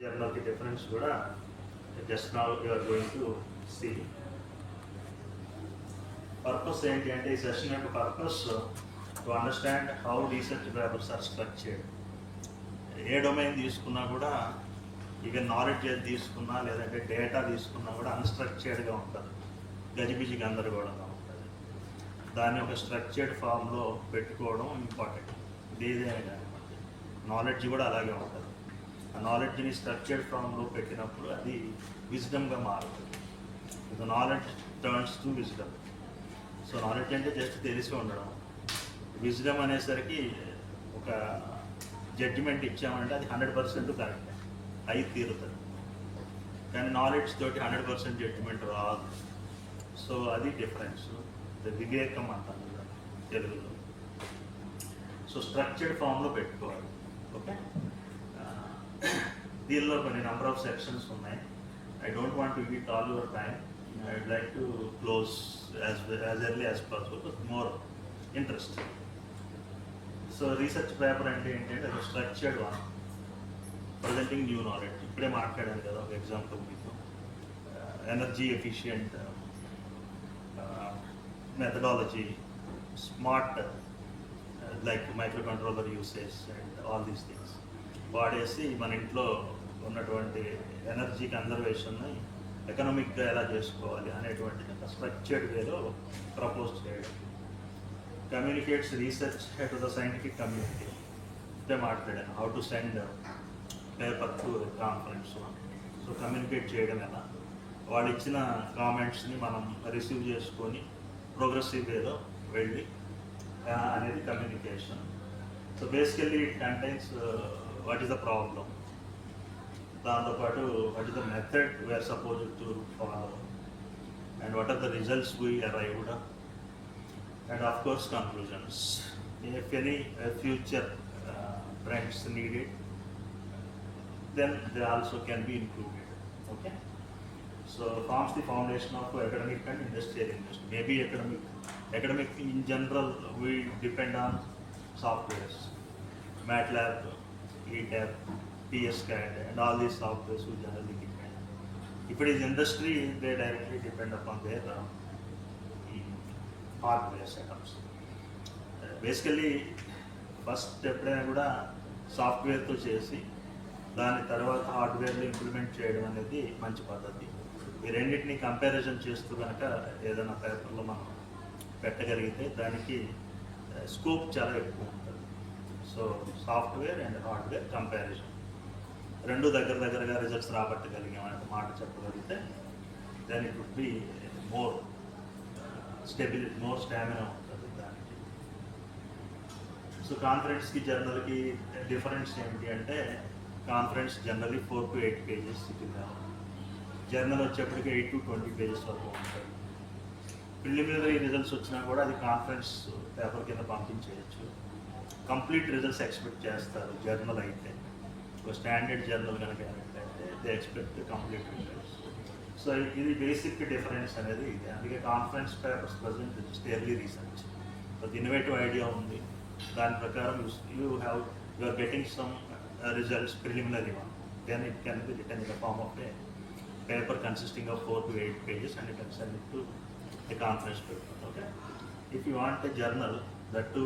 journal ki difference kuda just now you are going to see. Purpose ఏంటి అంటే ఈ session యొక్క purpose to understand how research papers are structured. ఏ domain తీసుకున్నా కూడా even knowledge ఏది తీసుకున్నా లేదంటే డేటా తీసుకున్నా కూడా అన్స్ట్రక్చర్డ్గా ఉంటుంది, గజిబిజి గందరగోళంగా ఉంటుంది. దాన్ని ఒక స్ట్రక్చర్డ్ ఫామ్లో పెట్టుకోవడం ఇంపార్టెంట్. ఏదైనా కానివ్వండి, నాలెడ్జ్ కూడా అలాగే ఉంటుంది. ఆ నాలెడ్జ్ని స్ట్రక్చర్డ్ ఫామ్లో పెట్టినప్పుడు అది విజ్డమ్గా మారుతుంది. The knowledge turns to wisdom. So knowledge అంటే జస్ట్ తెలిసి ఉండడం. విజ్డమ్ అనేసరికి ఒక జడ్జిమెంట్ ఇచ్చామంటే అది 100% కరెక్ట్ అయి తీరుతుంది. కానీ నాలెడ్జ్ తోటి 100% జడ్జిమెంట్ రాదు. సో అది డిఫరెన్స్, వివేకం అంటాం కదా తెలుగులో. సో స్ట్రక్చర్డ్ ఫామ్లో పెట్టుకోవాలి. ఓకే, దీనిలో కొన్ని నెంబర్ ఆఫ్ సెక్షన్స్ ఉన్నాయి. I don't want to eat all your time. I'd like to close as early as possible with more interest. So research paper అంటే ఏంటంటే అది structured one, presenting new knowledge. ఇప్పుడే మాట్లాడాను కదా ఒక ఎగ్జాంపుల్ మీకు. Energy efficient methodology, smart like micro controller usage and all these things వాడేసి మన ఇంట్లో ఉన్నటువంటి ఎనర్జీ కన్జర్వేషన్ని ఎకనామిక్గా ఎలా చేసుకోవాలి అనేటువంటి స్ట్రక్చర్డ్ వేలో ప్రపోజ్ చేయడం. Communicates research to the scientific community. ఇదే మాట్లాడాను, how to send paper to conference. So communicate చేయడం ఎలా, వాళ్ళు ఇచ్చిన కామెంట్స్ని మనం రిసీవ్ చేసుకొని ప్రోగ్రెసివ్ వేలో వెళ్ళి అనేది communication. So basically it contains what is the problem, దాంతోపాటు what is the method we're supposed to follow, and what are the results we arrived, and of course conclusions. If any future trends needed, then they also can be included. Okay, so forms the foundation of academic and industrial industry. Maybe academic in general we depend on softwares, MATLAB, ETAB, PSCAD and all these softwares we generally depend. If it is industry, they directly depend upon their hardware setups. Basically first ఎప్పుడైనా కూడా సాఫ్ట్వేర్తో చేసి దాని తర్వాత హార్డ్వేర్లో implement చేయడం అనేది మంచి పద్ధతి. ఈ రెండింటిని కంపారిజన్ చేస్తూ కనుక ఏదైనా పేపర్లో మనం పెట్టగలిగితే దానికి స్కోప్ చాలా ఎక్కువ ఉంటుంది. So software and hardware comparison రెండు దగ్గరగా రిజల్ట్స్ రాబట్టగలిగామనే మాట చెప్పగలిగితే then it would be more stability, more stamina ఉంటుంది దానికి. సో కాన్ఫరెన్స్కి జర్నల్కి డిఫరెన్స్ ఏంటి అంటే, కాన్ఫరెన్స్ జనరల్లీ 4 to 8 pages ఇట్లా, జర్నల్ వచ్చేప్పటికి 8 to 20 pages వరకు ఉంటుంది. ప్రిలిమినరీ రిజల్ట్స్ వచ్చినా కూడా అది కాన్ఫరెన్స్ పేపర్ కింద పంపించేయచ్చు. కంప్లీట్ రిజల్ట్స్ ఎక్స్పెక్ట్ చేస్తారు జర్నల్ అయితే. ఒక స్టాండర్డ్ జర్నల్ కనుక అయితే they expect complete results. So ఇది బేసిక్ డిఫరెన్స్ అనేది ఇది. అందుకే conference papers present just early research. ఒక ఇన్నోవేటివ్ ఐడియా ఉంది, దాని ప్రకారం you are getting some results preliminary one, then it can be written in the form of a paper consisting of 4 to 8 pages and you can send it to a conference paper. Okay, if you want a journal that to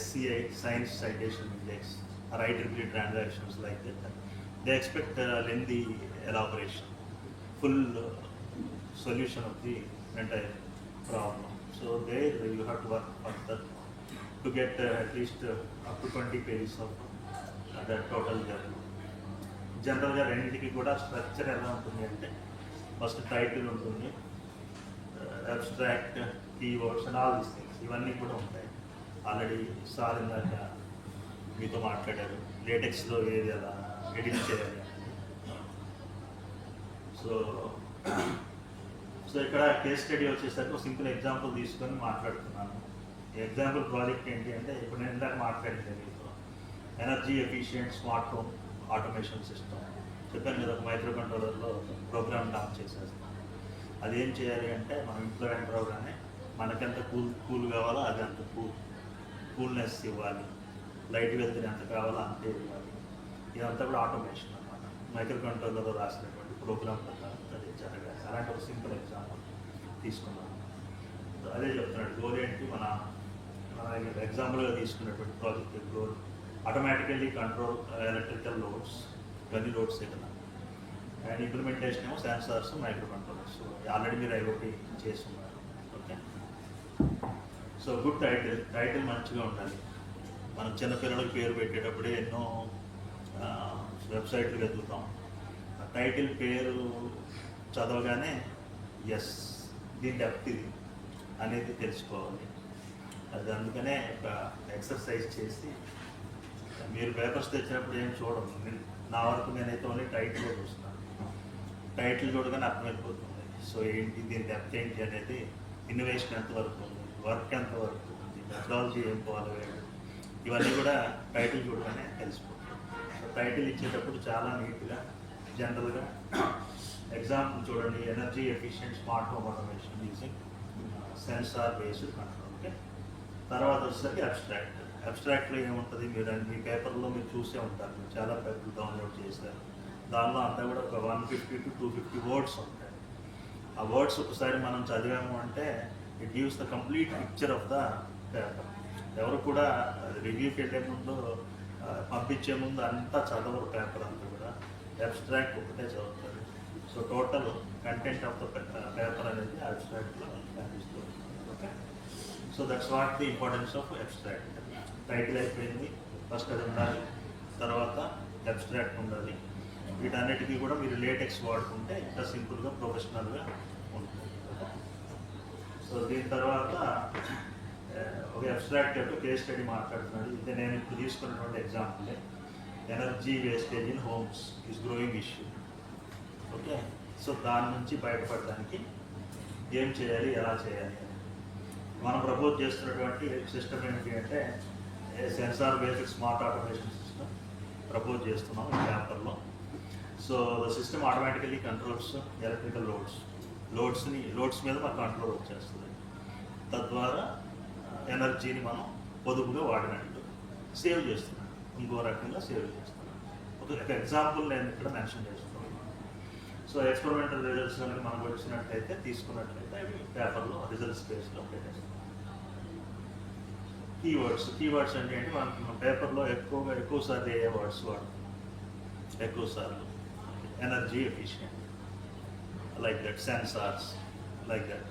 SCI, Science Citation Index or IEEE transactions like that, they expect lengthy elaboration, full solution of the entire problem. So there you have to work further to get at least up to 20 pages of that total journal. జనరల్గా రెండింటికి కూడా structure ఎలా ఉంటుంది అంటే, first title ఉంటుంది, abstract, keywords and all these things ఇవన్నీ కూడా ఉంటాయి. ఆల్రెడీ సార్ ఇందాక మీతో మాట్లాడారు లేటెక్స్లో ఏది ఎలా ఎడిట్ చేయాలి. సో ఇక్కడ కేస్ స్టడీ వచ్చేసరికి ఒక సింపుల్ ఎగ్జాంపుల్ తీసుకొని మాట్లాడుతున్నాను. ఈ ఎగ్జాంపుల్ ప్రాజెక్ట్ ఏంటి అంటే, ఇప్పుడు నేను ఇందాక మాట్లాడింది మీతో energy efficient smart home automation system చెప్పాను కదా. ఒక మైక్రో కంట్రోలర్లో ప్రోగ్రామ్ లాంచ్ చేసేస్తాం. అది ఏం చేయాలి అంటే, మనం ఇంట్లో ఎంటర్ అవగానే మనకెంత కూల్ కావాలో అది అంత కూల్నెస్ ఇవ్వాలి, లైట్ వెళ్తే ఎంత కావాలో అంతే ఇవ్వాలి. ఇదంతా కూడా ఆటోమేషన్. మైక్రో కంట్రోలర్లో రాసినటువంటి ప్రోగ్రామ్ ప్రకారం అది జరగాలి. అలాంటి ఒక సింపుల్ ఎగ్జాంపుల్ తీసుకున్నాను. అదే చెప్తున్నాడు గోల్ ఏంటి, మన ఎగ్జాంపుల్గా తీసుకున్నటువంటి project goal automatically control electrical loads, ఇవన్నీ లోడ్సే కదా. అండ్ ఇంప్లిమెంటేషన్ ఏమో సెన్సార్స్, మైక్రో కంట్రోలర్స్. ఆల్రెడీ మీరు ఐఓటీ చేస్తున్నారు. ఓకే, సో గుడ్ టైటిల్ మంచిగా ఉండాలి. మనం చిన్నపిల్లలకి పేరు పెట్టేటప్పుడే ఎన్నో వెబ్సైట్లు వెతుకుతాం. టైటిల్ పేరు చదవగానే ఎస్ దీని డెప్త్ ఇది అనేది తెలుసుకోవాలి. అది అందుకనే ఒక ఎక్సర్సైజ్ చేసి మీరు పేపర్స్ తెచ్చినప్పుడు ఏం చూడము. నా వరకు నేనైతే ఓన్లీ టైటిల్ చూస్తున్నాను. టైటిల్ చూడగానే అర్థమైపోతుంది. సో ఏంటి దీని డెప్త్ ఏంటి అనేది, ఇన్నోవేషన్ ఎంతవరకు ఉంది, వర్క్ ఎంతవరకు ఉంది, మెథడాలజీ ఏం ఫాలో అయ్యాడు, ఇవన్నీ కూడా టైటిల్ చూడగానే తెలిసిపోతుంది. సో టైటిల్ ఇచ్చేటప్పుడు చాలా నీట్గా జనరల్గా ఎగ్జాంపుల్ చూడండి, energy efficient smart home automation using sensor based control. Okay, తర్వాత వచ్చేసరికి అబ్స్ట్రాక్ట్లో ఏముంటుంది, మీరు మీ పేపర్లో మీరు చూసే ఉంటారు, మీరు చాలా పేపర్లు డౌన్లోడ్ చేశారు. దానిలో అంతా కూడా ఒక 150 to 250 వర్డ్స్ ఉంటాయి. ఆ వర్డ్స్ ఒకసారి మనం చదివాము అంటే it gives the complete picture of the paper. ఎవరు కూడా రివ్యూకి వెళ్ళే ముందు, పంపించే ముందు అంతా చదవరు, పేపర్ అంతా కూడా అబ్స్ట్రాక్ట్ ఒకటే చదువుతారు. So total content of the paper అనేది అబ్స్ట్రాక్ట్లో కనిపిస్తుంది. Okay, so that's what the importance of abstract. Title అయిపోయింది, ఫస్ట్ అది ఉండాలి, తర్వాత అబ్స్ట్రాక్ట్ ఉండాలి. వీటన్నిటికీ కూడా మీరు లేటెక్స్ వాడుకుంటే ఇంకా సింపుల్గా ప్రొఫెషనల్గా ఉంటుంది. సో దీని తర్వాత ఒక అబ్స్ట్రాక్ట్ యొక్క కేస్ స్టడీ మాట్లాడుతున్నాడు. ఇది నేను ఇప్పుడు తీసుకున్నటువంటి example, energy wastage in homes is growing issue. Okay, so దాని నుంచి బయటపడడానికి ఏం చేయాలి, ఎలా చేయాలి అని మనం ప్రపోజ్ చేస్తున్నటువంటి సిస్టమ్ ఏంటి అంటే sensor based smart automation system propose చేస్తున్నాం ఈ పేపర్లో. So the system automatically controls electrical loads మీద మన కంట్రోల్ వచ్చేస్తుంది. తద్వారా ఎనర్జీని మనం పొదుపుగా వాడినట్టు సేవ్ చేస్తున్నాం, ఇంకో రకంగా సేవ్ చేస్తున్నాం. ఒక ఎగ్జాంపుల్ నేను ఇక్కడ మెన్షన్ చేస్తున్నాను. సో ఎక్స్పెరిమెంటల్ రిజల్ట్స్ కనుక మనకు వచ్చినట్లయితే, తీసుకున్నట్లయితే అవి పేపర్లో రిజల్ట్స్ బేస్లో పెట్టేస్తాం. కీవర్డ్స్ అంటే ఏంటి, మనం పేపర్లో ఎక్కువసార్లు ఏ వర్డ్స్ వాడుతున్నాం, ఎక్కువసార్లు energy efficient, like that, sensors, like that,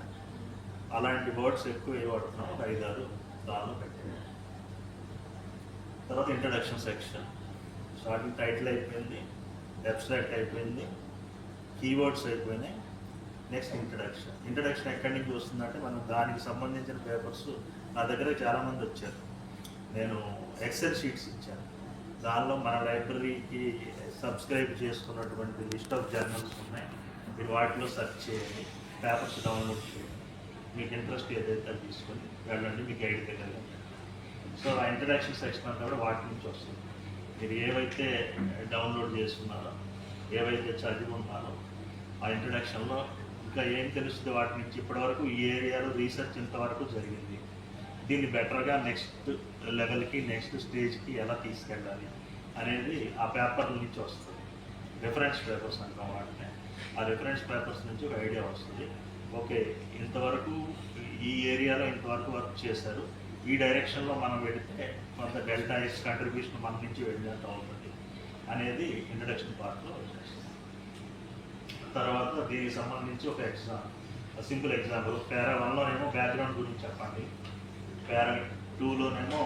అలాంటి వర్డ్స్ ఎక్కువ ఏ వాడుతున్నాం, ఒక 5-6 దానిలో పెట్టాము. తర్వాత ఇంట్రడక్షన్ సెక్షన్, స్టార్టింగ్ టైటిల్ అయిపోయింది, అబ్స్ట్రాక్ట్ అయిపోయింది, కీవర్డ్స్ అయిపోయినాయి. నెక్స్ట్ ఇంట్రడక్షన్ ఎక్కడి నుంచి వస్తుందంటే, మనం దానికి సంబంధించిన పేపర్స్ నా దగ్గర చాలామంది వచ్చారు. నేను ఎక్సెల్ షీట్స్ ఇచ్చాను, దానిలో మన లైబ్రరీకి సబ్స్క్రైబ్ చేసుకున్నటువంటి లిస్ట్ ఆఫ్ జర్నల్స్ ఉన్నాయి. మీరు వాటిలో సెర్చ్ చేయండి, పేపర్స్ డౌన్లోడ్ చేయండి, మీకు ఇంట్రెస్ట్ ఏదైతే తీసుకొని వెళ్ళండి, మీకు గైడ్ దగ్గర. సో ఆ ఇంట్రడక్షన్ సెక్షన్ అంతా కూడా వాటి నుంచి వస్తుంది. మీరు ఏవైతే డౌన్లోడ్ చేసుకున్నారో, ఏవైతే చదివి ఉన్నారో, ఆ ఇంట్రడక్షన్లో ఇంకా ఏం తెలుస్తుంది వాటి నుంచి, ఇప్పటివరకు ఈ ఏరియాలో రీసెర్చ్ ఇంతవరకు జరిగింది, దీన్ని బెటర్గా నెక్స్ట్ లెవెల్కి, నెక్స్ట్ స్టేజ్కి ఎలా తీసుకెళ్ళాలి అనేది ఆ పేపర్ల నుంచి వస్తుంది. రిఫరెన్స్ పేపర్స్ అంటాం వాటిని. ఆ రిఫరెన్స్ పేపర్స్ నుంచి ఒక ఐడియా వస్తుంది. ఓకే, ఇంతవరకు ఈ ఏరియాలో ఇంతవరకు వర్క్ చేశారు, ఈ డైరెక్షన్లో మనం వెళితే కొంత డెల్టా ఎక్స్ కంట్రిబ్యూషన్ మన నుంచి వెళ్ళినట్టు అవుతుంది అనేది ఇంట్రడక్షన్ పార్ట్లో వచ్చేస్తుంది. తర్వాత దీనికి సంబంధించి ఒక సింపుల్ ఎగ్జాంపుల్, పారా 1లోనేమో బ్యాక్గ్రౌండ్ గురించి చెప్పండి, పారా 2లోనేమో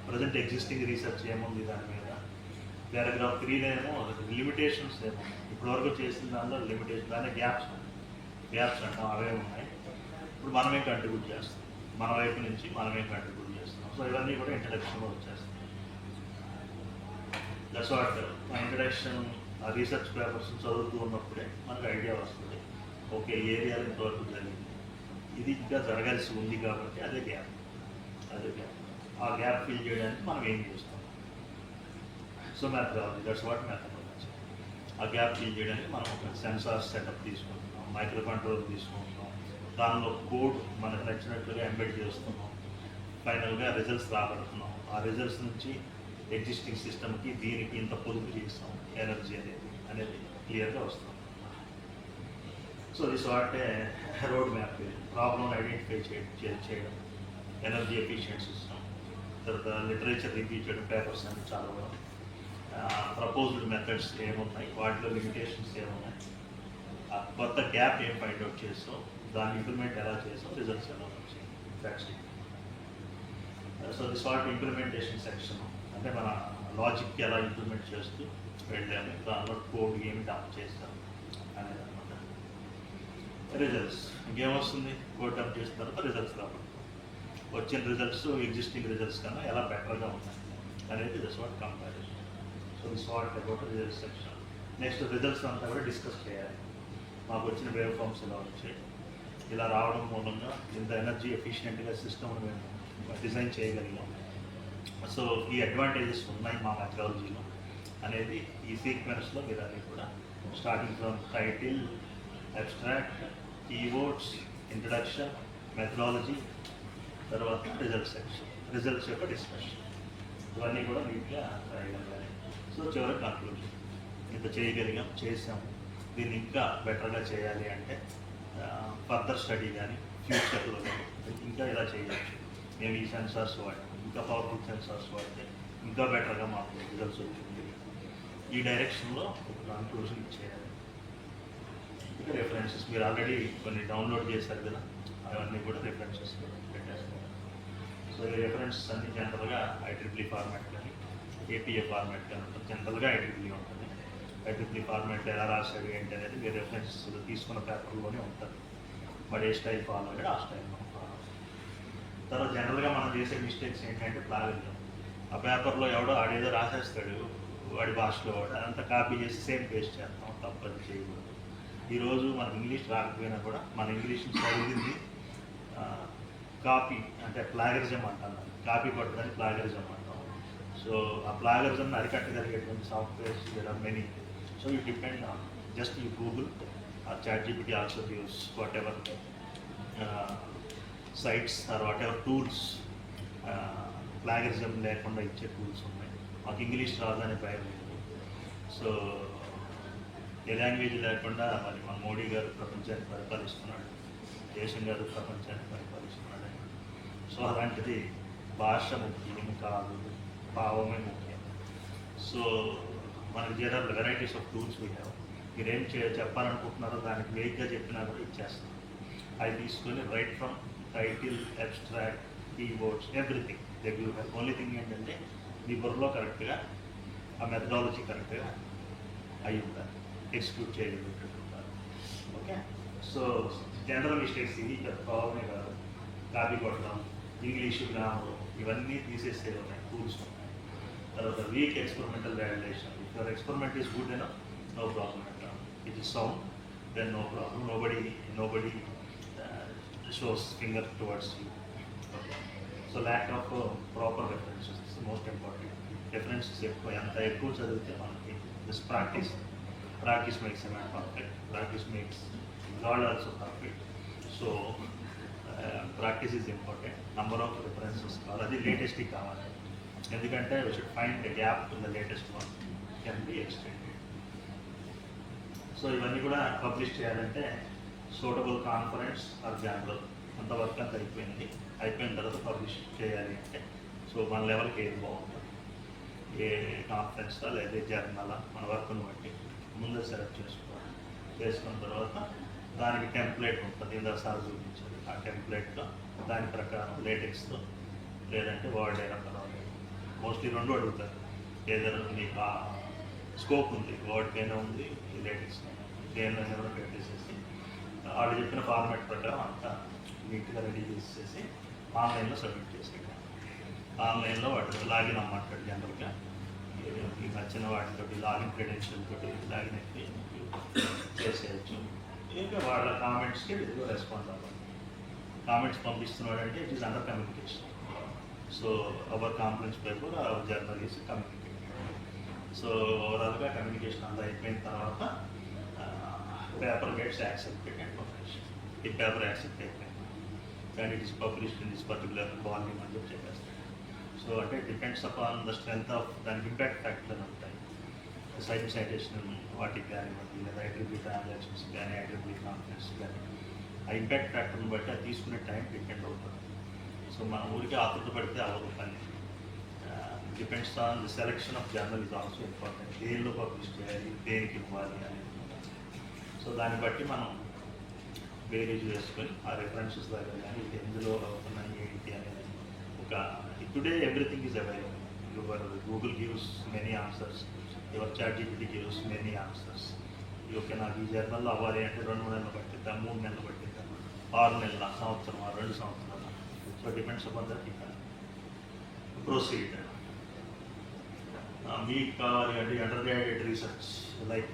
ప్రజెంట్ ఎగ్జిస్టింగ్ రీసెర్చ్ ఏముంది దాని మీద, పారాగ్రాఫ్ 3లోనేమో లిమిటేషన్స్ ఏమో, ఇప్పటివరకు చేసిన దానిలో లిమిటేషన్, దాని గ్యాప్స్ అంటాం, అవే ఉన్నాయి. ఇప్పుడు మనమే కంట్రిబ్యూట్ చేస్తాం, మన వైపు నుంచి మనమే కంట్రిబ్యూట్ చేస్తున్నాం. సో ఇవన్నీ కూడా ఇంట్రడక్షన్లో వచ్చేస్తాయి. That's what introduction. ఆ రీసెర్చ్ పేపర్స్ చదువుతూ ఉన్నప్పుడే మనకు ఐడియా వస్తుంది, ఓకే ఏరియాలో ఇంతవరకు జరిగింది, ఇది ఇంకా జరగాల్సి ఉంది కాబట్టి అదే గ్యాప్. ఆ గ్యాప్ ఫిల్ చేయడానికి మనం ఏం చేస్తాం. So methodology, that's what methodology. ఆ గ్యాప్ ఫిల్ చేయడానికి మనం ఒక సెన్సార్ సెటప్ తీసుకుంటున్నాం, మైక్రో కంట్రోల్ తీసుకుంటున్నాం, దానిలో కోడ్ మనకు నచ్చినట్లుగా ఎంబెడ్ చేస్తున్నాం, ఫైనల్గా రిజల్ట్స్ రాబడుతున్నాం. ఆ రిజల్ట్స్ నుంచి ఎగ్జిస్టింగ్ సిస్టమ్కి దీనికి ఇంత పొదుపు చేస్తాం ఎనర్జీ అనేది క్లియర్గా వస్తుంది. So this what road map, problem identify చేయడం, ఎనర్జీ ఎఫిషియెంట్ సిస్టమ్, తర్వాత లిటరేచర్ రివ్యూ చేయడం, పేపర్స్ అన్ని చదవడం, ప్రపోజ్డ్ మెథడ్స్ ఏమున్నాయి, వాటిలో లిమిటేషన్స్ ఏమున్నాయి, కొత్త గ్యాప్ ఏం ఫైండ్ అవుట్ చేస్తాం, దాన్ని ఇంప్లిమెంట్ ఎలా చేస్తాం, రిజల్ట్స్ ఎలా వచ్చాయి. That's it. So this what implementation section, అంటే మన లాజిక్కి ఎలా ఇంప్లిమెంట్ చేస్తూ వెళ్ళాము, దానిలో కోడ్ ఏమి డంప్ చేస్తాం అనేది అనమాట. రిజల్ట్స్ ఇంకేమొస్తుంది, కోడ్ డంప్ చేసిన తర్వాత రిజల్ట్స్ రావడం, వచ్చిన రిజల్ట్స్ ఎగ్జిస్టింగ్ రిజల్ట్స్ కన్నా ఎలా బెటర్గా ఉన్నాయి అనేది this what comparison. So this what about results section. Next results అంతా కూడా డిస్కస్ చేయాలి. మాకు వచ్చిన వేవ్ ఫార్మ్స్ ఎలా వచ్చాయి, ఇలా రావడం మూలంగా ఇంత ఎనర్జీ ఎఫిషియెంట్గా సిస్టమ్ మేము డిజైన్ చేయగలిగాం. సో ఈ అడ్వాంటేజెస్ ఉన్నాయి మా మెథడాలజీలో అనేది ఈ సీక్వెన్స్లో మీరు అన్నీ కూడా starting from title, abstract, keywords, introduction, methodology, తర్వాత రిజల్ట్ సెక్షన్, రిజల్ట్స్ యొక్క డిస్కషన్, ఇవన్నీ కూడా నీట్గా రాయగలగాలి. సో చివరికి కన్క్లూజన్, ఇంత చేయగలిగాం, చేసాము, దీన్ని ఇంకా బెటర్గా చేయాలి అంటే ఫర్దర్ స్టడీ కానీ ఫ్యూచర్లో కానీ ఇంకా ఇలా చేయవచ్చు, మేము ఈ సెన్సార్స్ వాడాం, ఇంకా పవర్ఫుల్ సెన్సార్స్ వాడితే ఇంకా బెటర్గా మాకు రిజల్ట్స్ వచ్చింది, ఈ డైరెక్షన్లో ఒక కన్క్లూజన్ ఇచ్చేయాలి. ఇంకా రెఫరెన్సెస్ మీరు ఆల్రెడీ కొన్ని డౌన్లోడ్ చేశారు కదా, అవన్నీ కూడా రెఫరెన్సెస్ పెట్టేస్తారు. సో ఈ రెఫరెన్సెస్ అన్ని జనరల్గా IEEE ఫార్మాట్ కానీ APA ఫార్మాట్ కానీ ఉంటుంది. జనరల్గా IEEE ఉంటుంది. IEEE ఫార్మాట్లో ఎలా రాశారు ఏంటి అనేది మీరు రెఫరెన్సెస్ తీసుకున్న పేపర్లోనే ఉంటుంది. మరి ఏ స్టైల్ ఫాలో అయ్యాడు ఆ స్టైల్ మనం ఫాలో. తర్వాత జనరల్గా మనం చేసే మిస్టేక్స్ ఏంటంటే ప్లాగరిజం. ఆ పేపర్లో ఎవడో ఆడేదో రాసేస్తాడు వాడి భాషలో, వాడు అదంతా కాపీ చేసి సేమ్ పేస్ట్ చేస్తాం, తప్పది చేయకూడదు. ఈరోజు మనకు ఇంగ్లీష్ రాకపోయినా కూడా మన ఇంగ్లీష్ని చదివింది కాపీ అంటే ప్లాగరిజం అంటాం, కాపీ కొట్టదని ప్లాగరిజం అంటాం. సో ఆ ప్లాగరిజంని అరికట్టగలిగేటువంటి సాఫ్ట్వేర్స్ లేదా many. So you depend on just you Google or ChatGPT also gives whatever sites or whatever tools plagiarism లేకుండా ఇచ్చే టూల్స్ ఉన్నాయి. మాకు ఇంగ్లీష్ రాదని భయం లేదు. సో ఏ లాంగ్వేజ్ లేకుండా మరి మన మోడీ గారు ప్రపంచాన్ని పరిపాలిస్తున్నాడు, దేశం గారు ప్రపంచాన్ని పరిపాలిస్తున్నాడు. సో అలాంటిది భాష ముఖ్యం కాదు, భావమే ముఖ్యం. సో మనకి general varieties of tools we have. మీరేం చెప్పాలనుకుంటున్నారో దానికి వేగ్గా చెప్పినా కూడా ఇచ్చేస్తాం. అవి తీసుకొని right from title, abstract, keywords, everything దగ్గర. ఓన్లీ థింగ్ ఏంటంటే మీ బుర్రలో కరెక్ట్గా ఆ మెథడాలజీ కరెక్ట్గా అయి ఉండాలి, ఎగ్జిక్యూట్ చేయగలిగినట్టు ఉండాలి. ఓకే. సో జనరల్ మిస్టేక్స్ ఇవి ప్రాబ్లమే కాదు, కాపీ కొట్టడం, ఇంగ్లీష్ గ్రామర్ ఇవన్నీ తీసేసే ఉన్నాయి టూల్స్ ఉన్నాయి. తర్వాత week experimental valuation. If your experiment is good enough, no problem at all. It is sound, then no problem. Nobody shows finger towards you. Okay. So lack of proper references is the most important. References ఎంత ఎక్కువ చదివితే మనకి this practice makes a man perfect. Practice makes God also perfect. So practice is important. Number of references కావాలి, అది లేటెస్ట్కి కావాలి. ఎందుకంటే we should find a gap in the latest one can be extended. So ఇవన్నీ కూడా publish చేయాలంటే suitable conference are journal అంత work అంతా అయిపోయిన తర్వాత పబ్లిష్ చేయాలి అంటే సో మన లెవెల్కి ఏది బాగుంటుంది, ఏ కాన్ఫరెన్స్లా లేదా జర్నలా మన వర్క్ను బట్టి ముందే సెలెక్ట్ చేసుకోవాలి. చేసుకున్న తర్వాత దానికి టెంప్లెట్ ఉంటుంది, ఇందా సార్ చూపించాలి. ఆ టెంప్లెట్లో దాని ప్రకారం లేటెక్స్తో లేదంటే వర్డ్ అయినా పర్వాలేదు. మోస్ట్లీ రెండు అడుగుతారు, ఏదైనా మీకు ఆ స్కోప్ ఉంది, వర్డ్కైనా ఉంది, లేటెక్స్ దేనిలో కూడా పెట్టేసేసి వాళ్ళు చెప్పిన ఫార్మాట్ ప్రకారం అంతా నీట్గా రెడీ చేసేసి ఆన్లైన్లో సబ్మిట్ చేసేయడం. ఆన్లైన్లో వాటితో లాగిన్ అమ్మంటాడు. జనరల్గా మీకు నచ్చిన వాటితో లాగిన్ క్రెడెన్షియల్ తోటి లాగిన్ అయితే చేసేయచ్చు. ఇంకా వాళ్ళ కామెంట్స్కి విధిగా రెస్పాండ్ అవ్వాలి. కామెంట్స్ పంపిస్తున్నాడంటే it is under communication. So our conference paper our journal is communicate. So ఓవరాల్గా కమ్యూనికేషన్ అంతా అయిపోయిన తర్వాత paper gets accepted and publish. ఈ పేపర్ యాక్సెప్ట్ అయిపోయింది కానీ it is published in this particular volume అని చెప్పి చెప్పేస్తాడు. సో అంటే depends upon the strength of దానికి ఇంపాక్ట్ ఫ్యాక్టర్ అని ఉంటాయి. సైటేషన్ వాటికి కానివ్వండి, లేదా ఐట్రిబుల్ ట్రాన్సాక్షన్స్ కానీ, ఐట్రిబుల్ కాన్ఫరెన్స్ కానీ, ఆ ఇంపాక్ట్ ఫ్యాక్టర్ని బట్టి అది తీసుకునే టైం డిపెండ్ అవుతుంది. సో మన ఊరికి ఆతృత పడితే అవ్వదు పని. Depends on the selection of journal is also important. దేనిలో పబ్లిష్ చేయాలి, దేనికి ఇవ్వాలి అనేది. సో దాన్ని బట్టి మనం వేరేజ్ వేసుకొని ఆ రెఫరెన్సెస్ దగ్గర కానీ ఇది ఎందులో అవుతున్నాయి ఏంటి అనేది ఒక today everything is available. Your Google gives many answers, your ChatGPT gives many answers. Okay, నాకు ఈ జర్నల్లో అవ్వాలి అంటే 2 నెలలు పట్టిద్దా, 3 నెలలు పట్టిద్దా, 6 నెలల, సంవత్సరం, 2 సంవత్సరాలు. So depends upon that you can proceed. మీకు కావాలి అంటే అండర్ గ్రాడ్యుయేట్ రీసెర్చ్ లైక్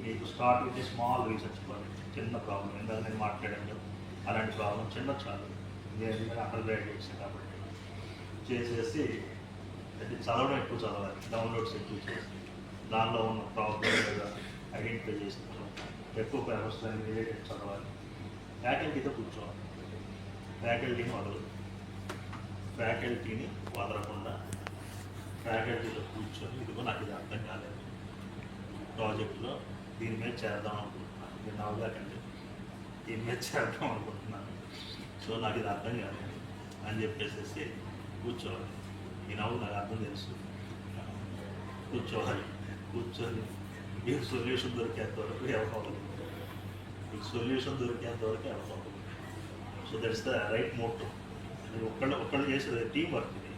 మీకు start with small research project. చిన్న ప్రాబ్లం, ఎందుకంటే నేను మాట్లాడాను అలాంటి ప్రాబ్లం చిన్న చాలు. నేను అండర్ గ్రాడ్యుయేట్స్ కాబట్టి చేసేసి అది చదవడం ఎక్కువ చదవాలి, డౌన్లోడ్స్ ఎక్కువ చేసి దానిలో ఉన్న ప్రాబ్లం ఐడెంటిఫై చేసిన ఎక్కువ పేపర్స్ దాన్ని రిలేటెడ్ చదవాలి. ఫ్యాకల్టీతో కూర్చోవాలి, ఫ్యాకల్టీని వదలకుండా ఫ్యాకల్టీలో కూర్చొని ఇదిగో నాకు ఇది అర్థం కాలేదు, ప్రాజెక్టులో దీని మీద చేద్దాం అనుకుంటున్నాను, ఇది నవ్వుదాకండి దీని మీద చేద్దాం అనుకుంటున్నాను, సో నాకు ఇది అర్థం కాలేదు అని చెప్పేసి కూర్చోవాలి. ఈ నవ్వు నాకు అర్థం తెలుసు, కూర్చోవాలి. కూర్చొని మీకు సొల్యూషన్ దొరికేంత వరకు ఎవరు, మీకు సొల్యూషన్ దొరికేంత వరకు ఎవరు. So that's the right motto. ఒక్కళ్ళు చేసేది టీం వర్క్. ఇది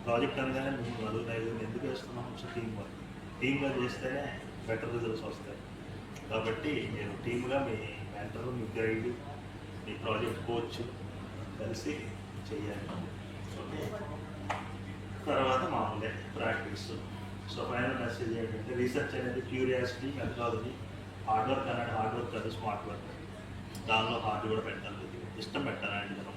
ప్రాజెక్ట్ అనగానే 3, 4, 5 ఎందుకు వేస్తున్నాం? So team work. టీమ్గా చేస్తేనే బెటర్ రిజల్ట్స్ వస్తాయి. కాబట్టి మీరు టీమ్గా మీ మెంటర్, మీ గైడ్, మీ ప్రాజెక్ట్ కోచ్ కలిసి చేయాలి. ఓకే, తర్వాత మామూలే ప్రాక్టీస్. సో ఫైనల్ మెసేజ్ ఏంటంటే రీసెర్చ్ అనేది క్యూరియాసిటీ, మెథడాలజీ, హార్డ్ వర్క్ అనేది హార్డ్ వర్క్ కాదు, స్మార్ట్ వర్క్. దానిలో హార్డ్ కూడా పెట్టాలి, ఇష్టం పెట్టాలండి. మనం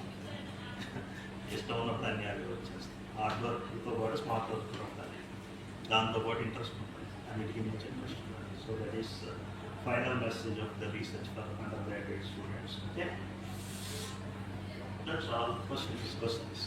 ఇష్టం ఉన్నప్పుడు అన్ని అవి వచ్చేస్తాయి. హార్డ్ వర్క్తో పాటు స్మార్ట్ వర్క్ కూడా ఉండాలి, దాంతోపాటు ఇంట్రెస్ట్ ఉంటుంది, అన్నిటికీ మించి ఇంట్రెస్ట్ ఉండాలి. So that is final message of the research for under graduate students. Okay, that's all. Questions.